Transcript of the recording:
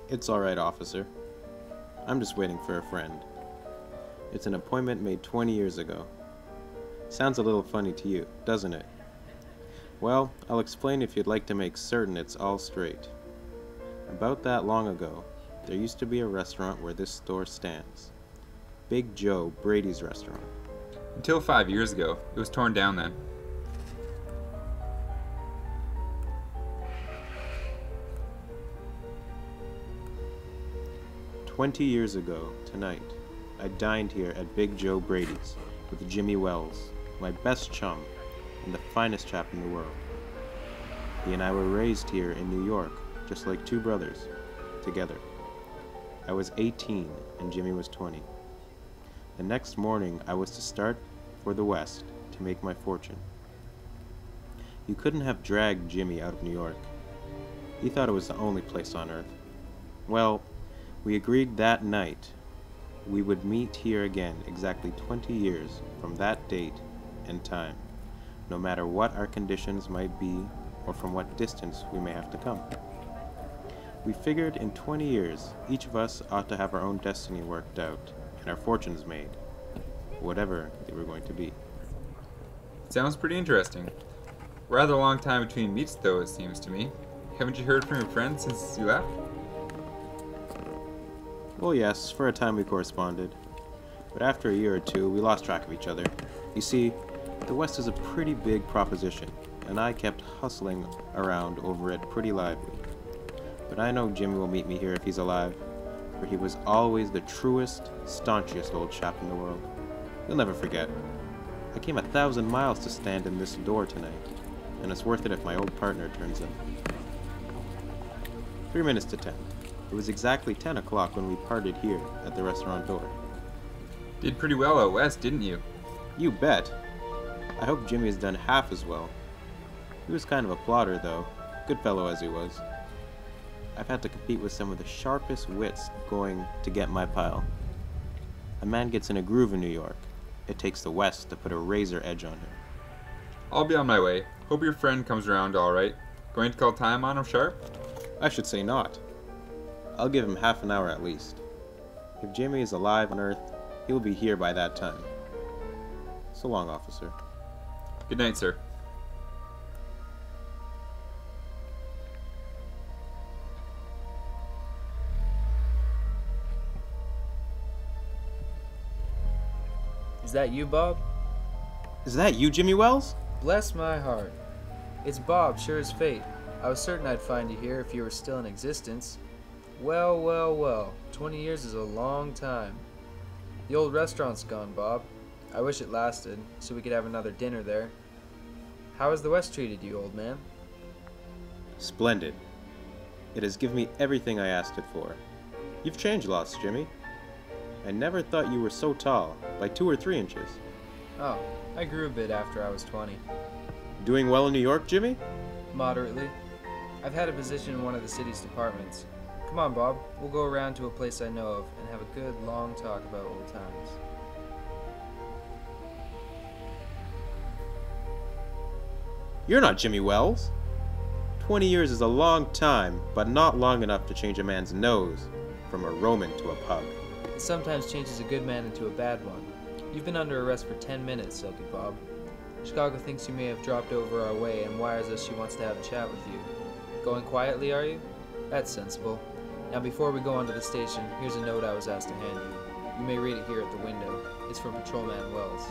It's alright, officer. I'm just waiting for a friend. It's an appointment made 20 years ago. Sounds a little funny to you, doesn't it? Well, I'll explain if you'd like to make certain it's all straight. About that long ago, there used to be a restaurant where this store stands. Big Joe Brady's restaurant. Until 5 years ago. It was torn down then. "20 years ago, tonight, I dined here at Big Joe Brady's with Jimmy Wells, my best chum and the finest chap in the world. He and I were raised here in New York, just like two brothers, together. I was 18 and Jimmy was 20. The next morning, I was to start for the West to make my fortune. You couldn't have dragged Jimmy out of New York. He thought it was the only place on earth. Well, we agreed that night we would meet here again exactly 20 years from that date and time, no matter what our conditions might be or from what distance we may have to come. We figured in 20 years, each of us ought to have our own destiny worked out and our fortunes made, whatever they were going to be." Sounds pretty interesting. Rather a long time between meets though, it seems to me. Haven't you heard from your friend since you left? Well, yes, for a time we corresponded. But after a year or two, we lost track of each other. You see, the West is a pretty big proposition, and I kept hustling around over it pretty lively. But I know Jimmy will meet me here if he's alive, for he was always the truest, staunchest old chap in the world. He'll never forget. I came 1,000 miles to stand in this door tonight, and it's worth it if my old partner turns up. 3 minutes to 10. It was exactly 10 o'clock when we parted here at the restaurant door. Did pretty well out west, didn't you? You bet. I hope Jimmy has done half as well. He was kind of a plodder, though, good fellow as he was. I've had to compete with some of the sharpest wits going to get my pile. A man gets in a groove in New York. It takes the West to put a razor edge on him. I'll be on my way. Hope your friend comes around alright. Going to call time on him sharp? I should say not. I'll give him half an hour at least. If Jimmy is alive on Earth, he will be here by that time. So long, officer. Good night, sir. Is that you, Bob? Is that you, Jimmy Wells? Bless my heart. It's Bob, sure as fate. I was certain I'd find you here if you were still in existence. Well, well, well. 20 years is a long time. The old restaurant's gone, Bob. I wish it lasted, so we could have another dinner there. How has the West treated you, old man? Splendid. It has given me everything I asked it for. You've changed lots, Jimmy. I never thought you were so tall, by 2 or 3 inches. Oh, I grew a bit after I was 20. Doing well in New York, Jimmy? Moderately. I've had a position in one of the city's departments. Come on, Bob. We'll go around to a place I know of and have a good, long talk about old times. You're not Jimmy Wells. 20 years is a long time, but not long enough to change a man's nose from a Roman to a pug. It sometimes changes a good man into a bad one. You've been under arrest for 10 minutes, Silky Bob. Chicago thinks you may have dropped over our way and wires us she wants to have a chat with you. Going quietly, are you? That's sensible. Now before we go on to the station, here's a note I was asked to hand you. You may read it here at the window. It's from Patrolman Wells.